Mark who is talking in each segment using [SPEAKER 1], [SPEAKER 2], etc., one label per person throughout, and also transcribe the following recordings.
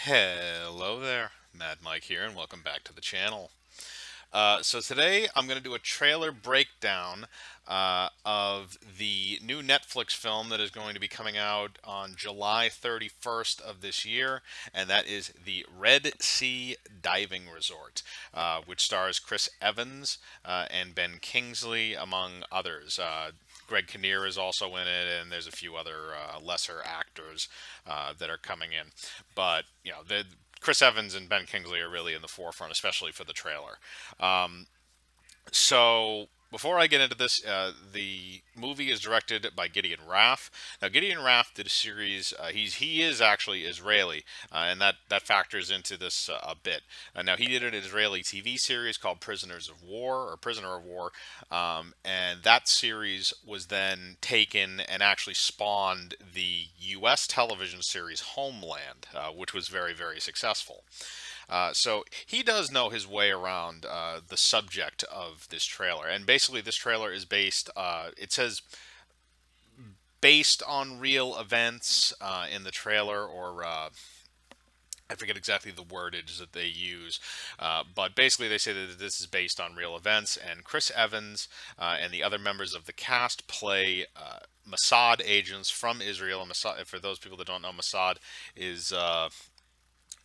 [SPEAKER 1] Hello there, Mad Mike here, and welcome back to the channel. So today I'm going to do a trailer breakdown of the new Netflix film that is going to be coming out on July 31st of this year, and that is the Red Sea Diving Resort, which stars Chris Evans and Ben Kingsley, among others. Greg Kinnear is also in it, and there's a few other lesser actors that are coming in. But the Chris Evans and Ben Kingsley are really in the forefront, especially for the trailer. So before I get into this, the movie is directed by Gideon Raff. Now, Gideon Raff did a series. He is actually Israeli, and that factors into this a bit. Now, he did an Israeli TV series called Prisoners of War or Prisoner of War, and that series was then taken and actually spawned the U.S. television series Homeland, which was very, very successful. So he does know his way around the subject of this trailer, and basically this trailer is based. It says based on real events in the trailer, or I forget exactly the wordage that they use, but basically they say that this is based on real events, and Chris Evans and the other members of the cast play Mossad agents from Israel. And Mossad, for those people that don't know, Mossad is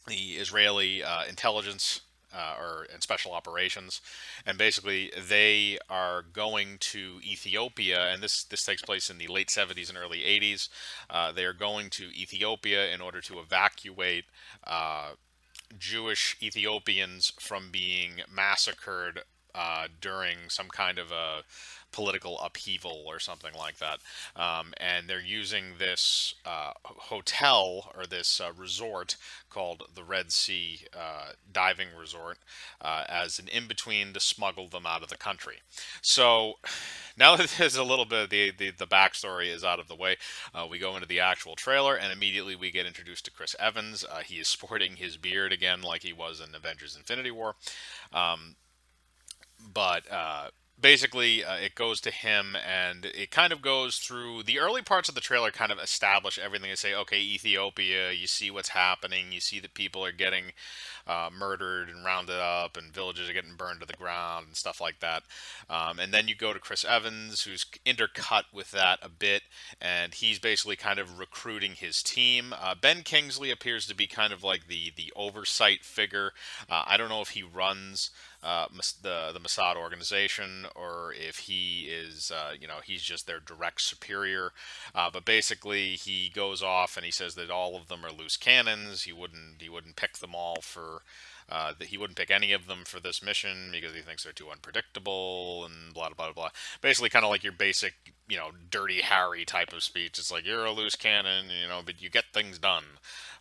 [SPEAKER 1] the Israeli intelligence and special operations, and basically they are going to Ethiopia, and this takes place in the late 70s and early 80s. They are going to Ethiopia in order to evacuate Jewish Ethiopians from being massacred during some kind of a political upheaval or something like that. And they're using this hotel or this resort called the Red Sea Diving Resort as an in between to smuggle them out of the country. So now that there's a little bit of the backstory is out of the way, we go into the actual trailer, and immediately we get introduced to Chris Evans. He is sporting his beard again, like he was in Avengers: Infinity War. Um, but basically, it goes to him, and it kind of goes through the early parts of the trailer, kind of establish everything and say, okay, Ethiopia, you see what's happening, you see that people are getting murdered and rounded up, and villages are getting burned to the ground and stuff like that. And then you go to Chris Evans, who's intercut with that a bit, and he's basically kind of recruiting his team. Ben Kingsley appears to be kind of like the oversight figure. I don't know if he runs the Mossad organization, or if he is, he's just their direct superior. But basically, he goes off and he says that all of them are loose cannons. He wouldn't pick them all for. That he wouldn't pick any of them for this mission because he thinks they're too unpredictable and blah blah blah. Basically, kind of like your basic, dirty Harry type of speech. It's like you're a loose cannon, but you get things done.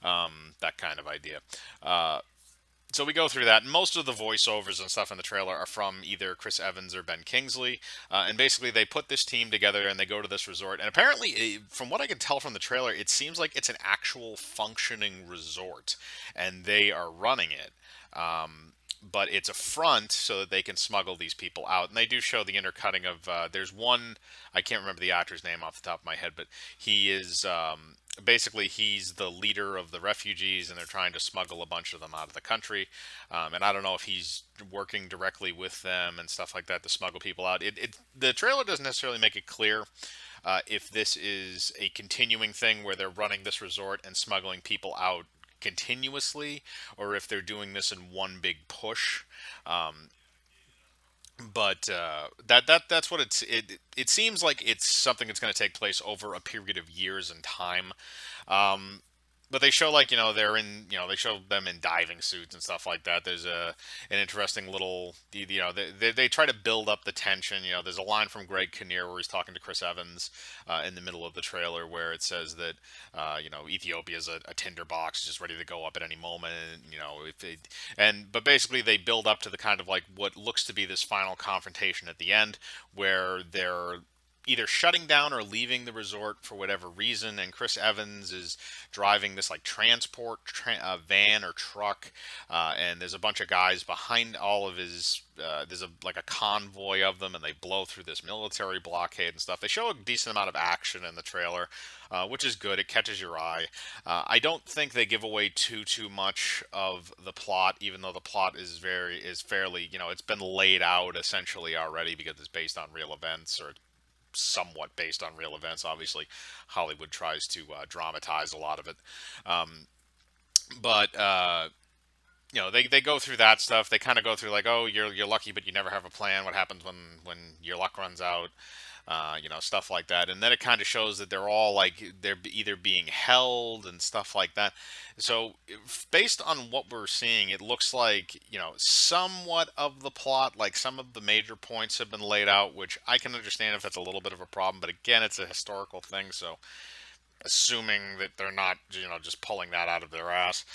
[SPEAKER 1] That kind of idea. So we go through that, and most of the voiceovers and stuff in the trailer are from either Chris Evans or Ben Kingsley. And basically, they put this team together and they go to this resort. And apparently, from what I can tell from the trailer, it seems like it's an actual functioning resort, and they are running it. But it's a front so that they can smuggle these people out. And they do show the intercutting of. There's one, I can't remember the actor's name off the top of my head, but he is. Basically, he's the leader of the refugees, and they're trying to smuggle a bunch of them out of the country. And I don't know if he's working directly with them and stuff like that to smuggle people out. The trailer doesn't necessarily make it clear if this is a continuing thing where they're running this resort and smuggling people out continuously, or if they're doing this in one big push. Um, but that's what it seems like it's something that's going to take place over a period of years and time. Um, but they show, like, they're in, they show them in diving suits and stuff like that. There's an interesting little, they try to build up the tension. There's a line from Greg Kinnear where he's talking to Chris Evans in the middle of the trailer, where it says that Ethiopia is a tinderbox just ready to go up at any moment. And, if they but basically they build up to the kind of like what looks to be this final confrontation at the end, where they're either shutting down or leaving the resort for whatever reason, and Chris Evans is driving this like van or truck, and there's a bunch of guys behind all of his. There's a like a convoy of them, and they blow through this military blockade and stuff. They show a decent amount of action in the trailer, which is good. It catches your eye. I don't think they give away too much of the plot, even though the plot is fairly, it's been laid out essentially already because it's based on real events, or somewhat based on real events. Obviously, Hollywood tries to dramatize a lot of it, but they go through that stuff. They kind of go through like, oh, you're lucky, but you never have a plan. What happens when your luck runs out? Stuff like that. And then it kind of shows that they're all like either being held and stuff like that. So based on what we're seeing, it looks like somewhat of the plot, like some of the major points have been laid out, which I can understand if that's a little bit of a problem. But again, it's a historical thing, so assuming that they're not just pulling that out of their ass.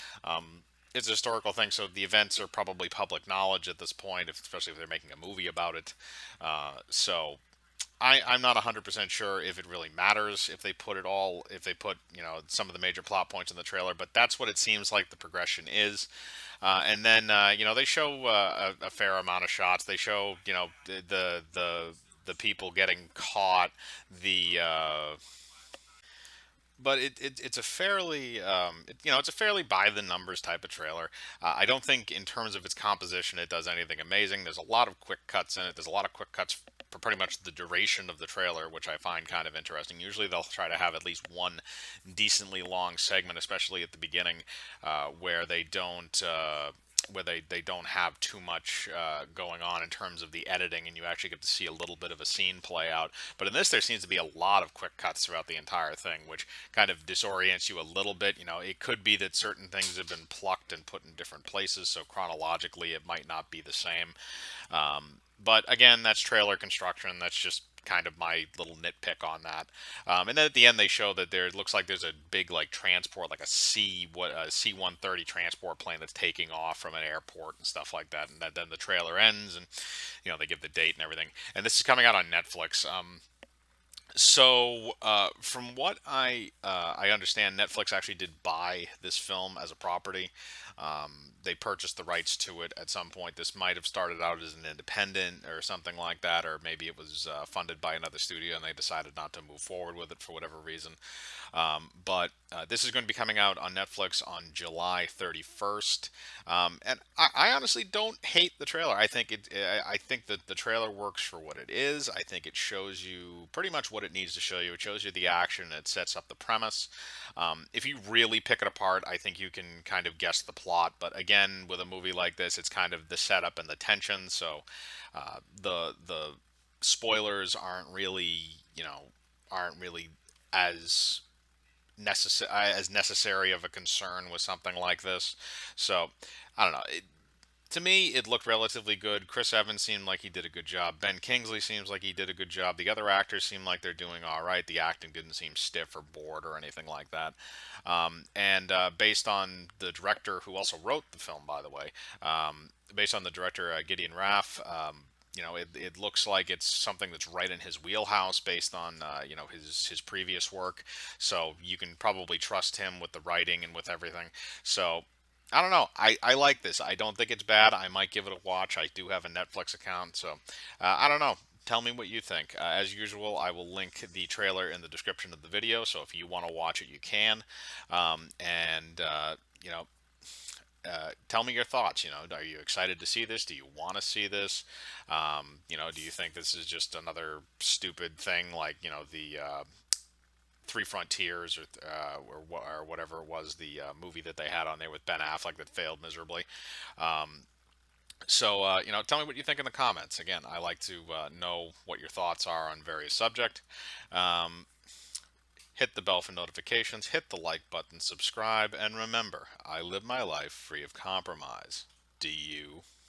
[SPEAKER 1] It's a historical thing, so the events are probably public knowledge at this point, especially if they're making a movie about it. So I'm not 100% sure if it really matters if they put if they put, some of the major plot points in the trailer, but that's what it seems like the progression is. And then, they show a fair amount of shots. They show, the people getting caught, but it's a fairly it's a fairly by the numbers type of trailer. I don't think in terms of its composition it does anything amazing. There's a lot of quick cuts in it. There's a lot of quick cuts for pretty much the duration of the trailer, which I find kind of interesting. Usually they'll try to have at least one decently long segment, especially at the beginning, where they don't have too much going on in terms of the editing, and you actually get to see a little bit of a scene play out. But in this, there seems to be a lot of quick cuts throughout the entire thing, which kind of disorients you a little bit. It could be that certain things have been plucked and put in different places, so chronologically it might not be the same. But again, that's trailer construction. That's just kind of my little nitpick on that. And then at the end, they show that there looks like there's a big like transport, like a C-130 transport plane that's taking off from an airport and stuff like that. And then the trailer ends, and they give the date and everything. And this is coming out on Netflix. From what I understand, Netflix actually did buy this film as a property. They purchased the rights to it at some point. This might have started out as an independent or something like that, or maybe it was funded by another studio and they decided not to move forward with it for whatever reason. But this is going to be coming out on Netflix on July 31st. And I honestly don't hate the trailer. I think that the trailer works for what it is. I think it shows you pretty much what it needs to show you. It shows you the action. It sets up the premise. If you really pick it apart, I think you can kind of guess the plot. But again, with a movie like this, it's kind of the setup and the tension. So the spoilers aren't really as necessary of a concern with something like this. So I don't know. To me, it looked relatively good. Chris Evans seemed like he did a good job. Ben Kingsley seems like he did a good job. The other actors seem like they're doing all right. The acting didn't seem stiff or bored or anything like that. And based on the director, who also wrote the film, by the way, based on the director Gideon Raff, it looks like it's something that's right in his wheelhouse based on his previous work. So you can probably trust him with the writing and with everything. So I don't know. I like this. I don't think it's bad. I might give it a watch. I do have a Netflix account, so I don't know. Tell me what you think. As usual, I will link the trailer in the description of the video, so if you want to watch it, you can. And you know, tell me your thoughts. Are you excited to see this? Do you want to see this? Do you think this is just another stupid thing like the Three Frontiers or whatever it was, the movie that they had on there with Ben Affleck that failed miserably? Tell me what you think in the comments. Again, I like to know what your thoughts are on various subject. Um, Hit the bell for notifications, hit the like button, subscribe, and remember, I live my life free of compromise. Do you?